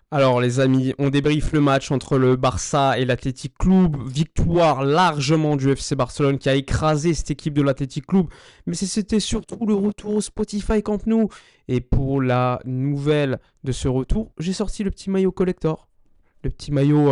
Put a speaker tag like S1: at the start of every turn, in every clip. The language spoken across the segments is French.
S1: Alors les amis, on débriefe le match entre le Barça et l'Athletic Club. Victoire largement du FC Barcelone qui a écrasé cette équipe de l'Athletic Club. Mais c'était surtout le retour au Spotify Camp Nou. Et pour la nouvelle de ce retour, j'ai sorti le petit maillot collector. Le petit maillot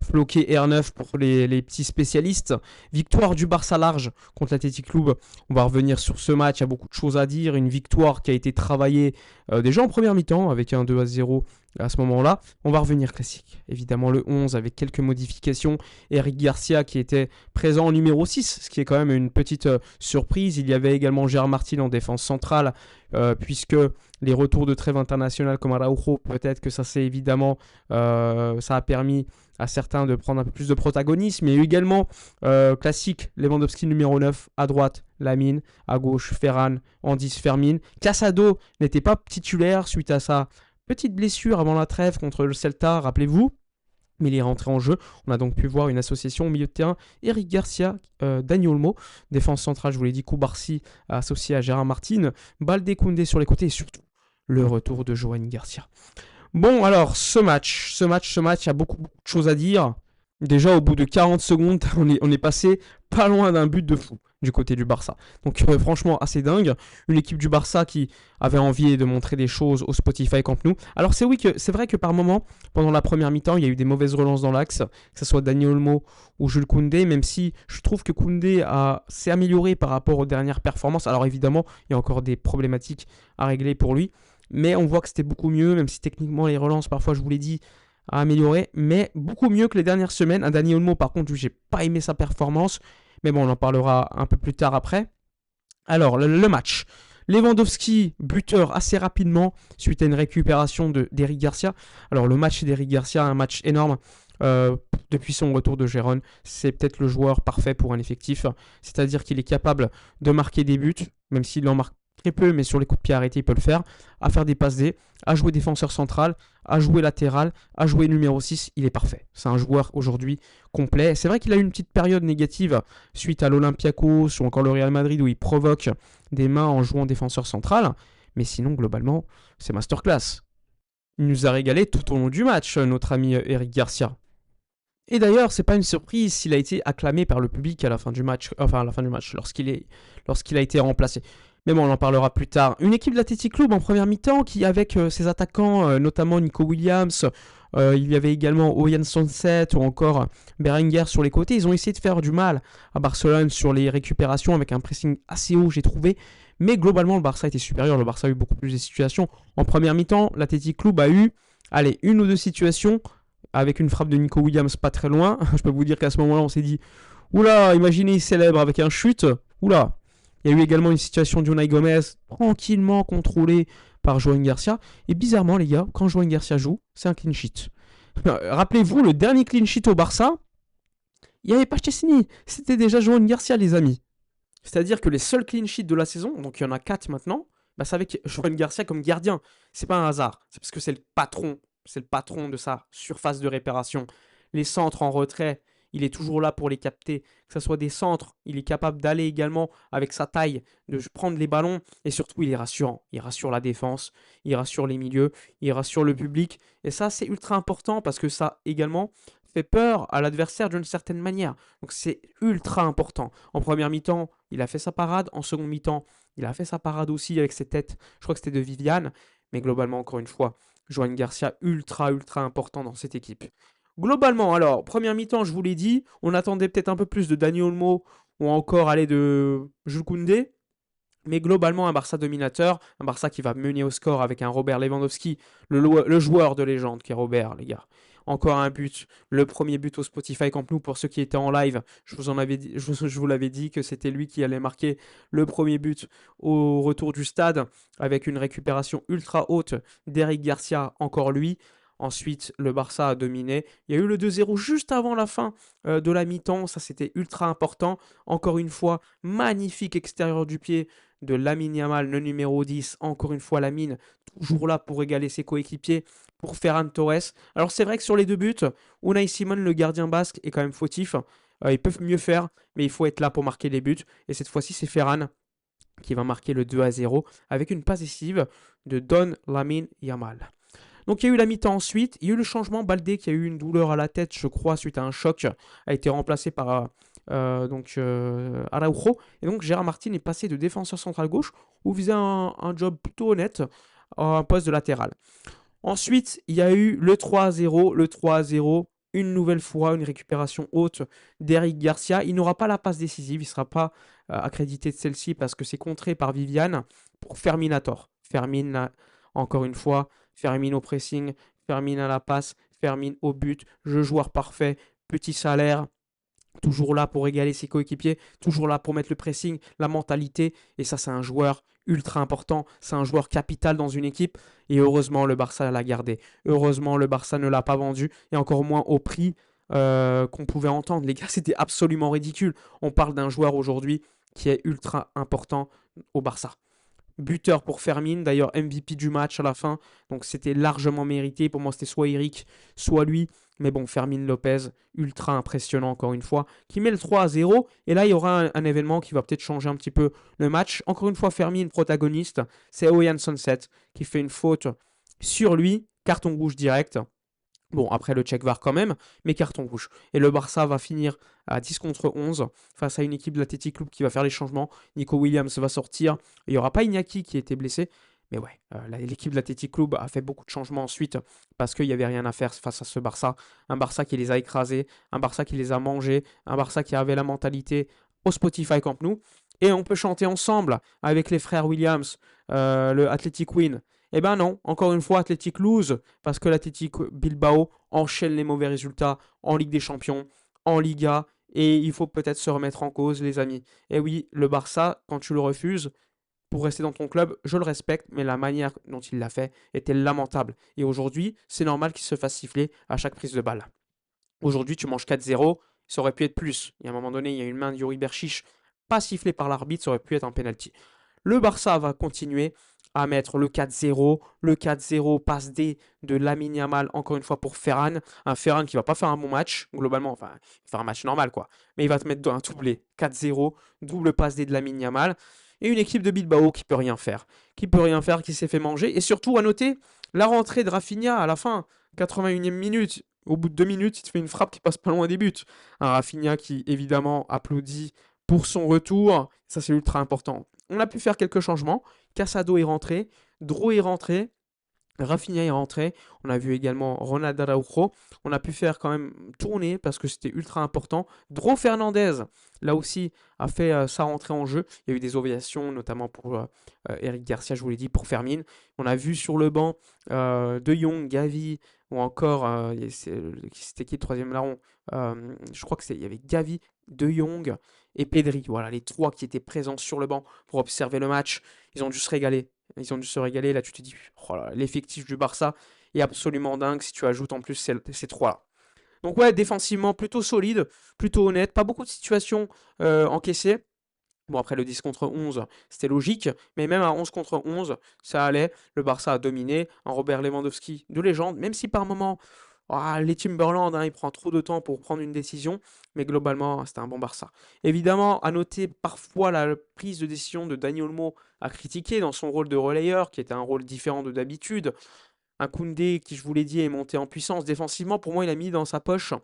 S1: floqué R9 pour les petits spécialistes. Victoire du Barça large contre l'Athletic Club. On va revenir sur ce match, il y a beaucoup de choses à dire. Une victoire qui a été travaillée déjà en première mi-temps avec un 2-0 à ce moment-là. On va revenir classique. Évidemment le 11 avec quelques modifications. Eric Garcia qui était présent en numéro 6, ce qui est quand même une petite surprise. Il y avait également Gérard Martin en défense centrale, puisque les retours de trêve internationale comme Araujo, peut-être que ça c'est évidemment, ça a permis à certains de prendre un peu plus de protagonisme. Il y a eu également classique Lewandowski numéro 9 à droite, Lamine, à gauche Ferran, en 10 Fermin. Casado n'était pas titulaire suite à sa petite blessure avant la trêve contre le Celta, rappelez-vous. Mais il est rentré en jeu. On a donc pu voir une association au milieu de terrain. Eric Garcia, Dani Olmo, défense centrale, je vous l'ai dit, Koubarsi associé à Gérard Martin, Balde Koundé sur les côtés et surtout le retour de Johan Garcia. Bon, alors, ce match, il y a beaucoup de choses à dire. Déjà, au bout de 40 secondes, on est passé pas loin d'un but de fou du côté du Barça. Donc, franchement, assez dingue. Une équipe du Barça qui avait envie de montrer des choses au Spotify Camp Nou. Alors, c'est vrai que par moment, pendant la première mi-temps, il y a eu des mauvaises relances dans l'axe, que ce soit Dani Olmo ou Jules Koundé, même si je trouve que Koundé s'est amélioré par rapport aux dernières performances. Alors, évidemment, il y a encore des problématiques à régler pour lui. Mais on voit que c'était beaucoup mieux, même si techniquement les relances, parfois je vous l'ai dit, à améliorer, mais beaucoup mieux que les dernières semaines. Un Dani Olmo, par contre, j'ai pas aimé sa performance, mais bon, on en parlera un peu plus tard après. Alors, le match. Lewandowski, buteur assez rapidement, suite à une récupération d'Eric Garcia. Alors, le match d'Eric Garcia, un match énorme. Depuis son retour de Gérone, c'est peut-être le joueur parfait pour un effectif. C'est-à-dire qu'il est capable de marquer des buts, même s'il en marque très peu, mais sur les coups de pied arrêtés, il peut le faire, à faire des passes D, à jouer défenseur central, à jouer latéral, à jouer numéro 6, il est parfait. C'est un joueur aujourd'hui complet. C'est vrai qu'il a eu une petite période négative suite à l'Olympiakos ou encore le Real Madrid où il provoque des mains en jouant défenseur central, mais sinon, globalement, c'est masterclass. Il nous a régalé tout au long du match, notre ami Eric Garcia. Et d'ailleurs, c'est pas une surprise s'il a été acclamé par le public à la fin du match, enfin à la fin du match, lorsqu'il a été remplacé. Mais bon, on en parlera plus tard. Une équipe de l'Athletic Club en première mi-temps qui, avec ses attaquants, notamment Nico Williams, il y avait également Oyan Sunset ou encore Berenguer sur les côtés. Ils ont essayé de faire du mal à Barcelone sur les récupérations avec un pressing assez haut, j'ai trouvé. Mais globalement, le Barça était supérieur. Le Barça a eu beaucoup plus de situations. En première mi-temps, l'Athletic Club a eu, allez, une ou deux situations avec une frappe de Nico Williams pas très loin. Je peux vous dire qu'à ce moment-là, on s'est dit, oula, imaginez, il célèbre avec un chute. Oula. Il y a eu également une situation d'Unai Gomez tranquillement contrôlée par Johan Garcia. Et bizarrement, les gars, quand Johan Garcia joue, c'est un clean sheet. Rappelez-vous, le dernier clean sheet au Barça, il n'y avait pas Chesney. C'était déjà Johan Garcia, les amis. C'est-à-dire que les seuls clean sheets de la saison, donc il y en a 4 maintenant, bah, c'est avec Johan Garcia comme gardien. C'est pas un hasard. C'est parce que c'est le patron. C'est le patron de sa surface de réparation. Les centres en retrait, il est toujours là pour les capter. Que ce soit des centres, il est capable d'aller également avec sa taille, de prendre les ballons. Et surtout, il est rassurant. Il rassure la défense, il rassure les milieux, il rassure le public. Et ça, c'est ultra important parce que ça également fait peur à l'adversaire d'une certaine manière. Donc c'est ultra important. En première mi-temps, il a fait sa parade. En seconde mi-temps, il a fait sa parade aussi avec ses têtes. Je crois que c'était de Viviane. Mais globalement, encore une fois, Johan Garcia ultra important dans cette équipe. Globalement, alors, première mi-temps, je vous l'ai dit, on attendait peut-être un peu plus de Dani Olmo ou encore aller de Jules Koundé. Mais globalement, un Barça dominateur, un Barça qui va mener au score avec un Robert Lewandowski, le joueur de légende qui est Robert, les gars. Encore un but, le premier but au Spotify Camp Nou pour ceux qui étaient en live. Je vous l'avais dit que c'était lui qui allait marquer le premier but au retour du stade avec une récupération ultra haute d'Eric Garcia, encore lui. Ensuite, le Barça a dominé. Il y a eu le 2-0 juste avant la fin de la mi-temps. Ça, c'était ultra important. Encore une fois, magnifique extérieur du pied de Lamine Yamal, le numéro 10. Encore une fois, Lamine, toujours là pour égaler ses coéquipiers, pour Ferran Torres. Alors, c'est vrai que sur les deux buts, Unai Simon, le gardien basque, est quand même fautif. Ils peuvent mieux faire, mais il faut être là pour marquer les buts. Et cette fois-ci, c'est Ferran qui va marquer le 2-0 avec une passe décisive de Don Lamine Yamal. Donc il y a eu la mi-temps ensuite, il y a eu le changement, Baldé qui a eu une douleur à la tête, je crois, suite à un choc, a été remplacé par Araujo. Et donc Gérard Martin est passé de défenseur central gauche, où il faisait un job plutôt honnête, à un poste de latéral. Ensuite, il y a eu le 3-0, le 3-0, une nouvelle fois, une récupération haute d'Eric Garcia. Il n'aura pas la passe décisive, il ne sera pas accrédité de celle-ci parce que c'est contré par Viviane pour Ferminator. Fermin, encore une fois, Fermin au pressing, Fermin à la passe, Fermin au but, jeu joueur parfait, petit salaire, toujours là pour régaler ses coéquipiers, toujours là pour mettre le pressing, la mentalité. Et ça, c'est un joueur ultra important. C'est un joueur capital dans une équipe. Et heureusement, le Barça l'a gardé. Heureusement, le Barça ne l'a pas vendu. Et encore moins au prix qu'on pouvait entendre. Les gars, c'était absolument ridicule. On parle d'un joueur aujourd'hui qui est ultra important au Barça. Buteur pour Fermin, d'ailleurs MVP du match à la fin. Donc c'était largement mérité. Pour moi, c'était soit Eric, soit lui. Mais bon, Fermin Lopez, ultra impressionnant encore une fois, qui met le 3-0. Et là, il y aura un événement qui va peut-être changer un petit peu le match. Encore une fois, Fermin, protagoniste. C'est Oyan Sunset qui fait une faute sur lui. Carton rouge direct. Bon, après le check VAR quand même, mais carton rouge. Et le Barça va finir à 10 contre 11 face à une équipe de l'Athletic Club qui va faire les changements. Nico Williams va sortir. Il n'y aura pas Iñaki qui a été blessé. Mais ouais, l'équipe de l'Athletic Club a fait beaucoup de changements ensuite parce qu'il n'y avait rien à faire face à ce Barça. Un Barça qui les a écrasés, un Barça qui les a mangés, un Barça qui avait la mentalité au Spotify Camp Nou. Et on peut chanter ensemble avec les frères Williams, le Athletic Win. Eh ben non, encore une fois, Athletic lose, parce que l'Athletic Bilbao enchaîne les mauvais résultats en Ligue des Champions, en Liga, et il faut peut-être se remettre en cause, les amis. Et oui, le Barça, quand tu le refuses, pour rester dans ton club, je le respecte, mais la manière dont il l'a fait était lamentable. Et aujourd'hui, c'est normal qu'il se fasse siffler à chaque prise de balle. Aujourd'hui, tu manges 4-0, ça aurait pu être plus. Il y a un moment donné, il y a une main de Yuri Berchiche, pas sifflée par l'arbitre, ça aurait pu être un penalty. Le Barça va continuer à mettre le 4-0, le 4-0 passe D de Lamine Yamal, encore une fois pour Ferran, un Ferran qui va pas faire un bon match, globalement, enfin, il va faire un match normal quoi, mais il va te mettre un doublé, 4-0, double passe D de Lamine Yamal, et une équipe de Bilbao qui peut rien faire, qui s'est fait manger, et surtout à noter la rentrée de Rafinha à la fin, 81e minute, au bout de 2 minutes, il te fait une frappe qui passe pas loin des buts. Un Rafinha qui évidemment applaudit pour son retour, ça c'est ultra important. On a pu faire quelques changements. Casado est rentré, Dro est rentré, Rafinha est rentré. On a vu également Ronald Araujo. On a pu faire quand même tourner parce que c'était ultra important. Dro Fernandez, là aussi, a fait sa rentrée en jeu. Il y a eu des ovations, notamment pour Eric Garcia, je vous l'ai dit, pour Fermin. On a vu sur le banc De Jong, Gavi, ou encore, c'était qui le troisième larron Je crois qu'il y avait Gavi, De Jong et Pedri. Voilà, les trois qui étaient présents sur le banc pour observer le match. Ils ont dû se régaler. Ils ont dû se régaler. Là, tu te dis, oh là, l'effectif du Barça est absolument dingue si tu ajoutes en plus ces trois-là. Donc ouais, défensivement, plutôt solide, plutôt honnête. Pas beaucoup de situations encaissées. Bon, après le 10 contre 11, c'était logique, mais même à 11 contre 11, ça allait. Le Barça a dominé. Un Robert Lewandowski de légende, même si par moment, les Timberland, il prend trop de temps pour prendre une décision, mais globalement, c'était un bon Barça. Évidemment, à noter parfois la prise de décision de Dani Olmo à critiquer dans son rôle de relayeur, qui était un rôle différent de d'habitude. Un Koundé qui, je vous l'ai dit, est monté en puissance défensivement. Pour moi, il a mis dans sa poche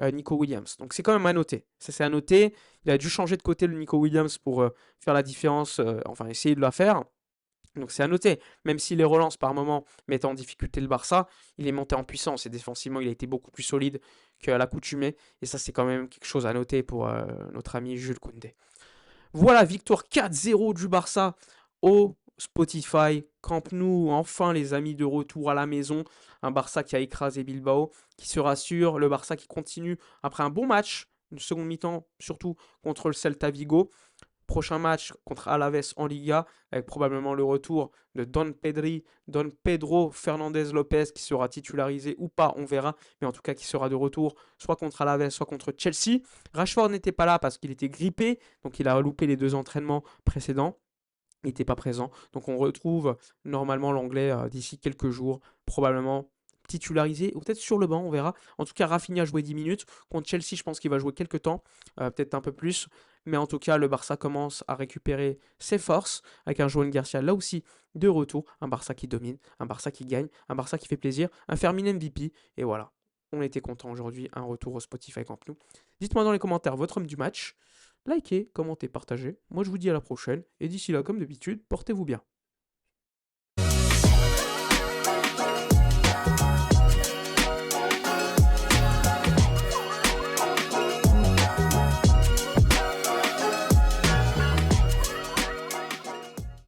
S1: Nico Williams. Donc c'est quand même à noter. Ça, c'est à noter. Il a dû changer de côté le Nico Williams pour faire la différence, enfin essayer de la faire. Donc c'est à noter. Même si les relances par moment mettent en difficulté le Barça, il est monté en puissance et défensivement, il a été beaucoup plus solide qu'à l'accoutumée. Et ça, c'est quand même quelque chose à noter pour notre ami Jules Koundé. Voilà, victoire 4-0 du Barça au Spotify Camp Nou. Enfin, les amis, de retour à la maison. Un Barça qui a écrasé Bilbao, qui se rassure. Le Barça qui continue après un bon match, une seconde mi-temps, surtout contre le Celta Vigo. Prochain match contre Alaves en Liga, avec probablement le retour de Don Pedro Fernandez Lopez, qui sera titularisé ou pas, on verra, mais en tout cas qui sera de retour, soit contre Alaves, soit contre Chelsea. Rashford n'était pas là parce qu'il était grippé, donc il a loupé les 2 entraînements précédents. Il n'était pas présent. Donc on retrouve normalement l'anglais d'ici quelques jours, probablement titularisé ou peut-être sur le banc, on verra. En tout cas, Rafinha a joué 10 minutes. Contre Chelsea, je pense qu'il va jouer quelques temps, peut-être un peu plus. Mais en tout cas, le Barça commence à récupérer ses forces avec un Joan Garcia là aussi de retour. Un Barça qui domine, un Barça qui gagne, un Barça qui fait plaisir, un Fermin MVP. Et voilà, on était content aujourd'hui. Un retour au Spotify Camp Nou. Dites-moi dans les commentaires votre homme du match. Likez, commentez, partagez. Moi, je vous dis à la prochaine. Et d'ici là, comme d'habitude, portez-vous bien.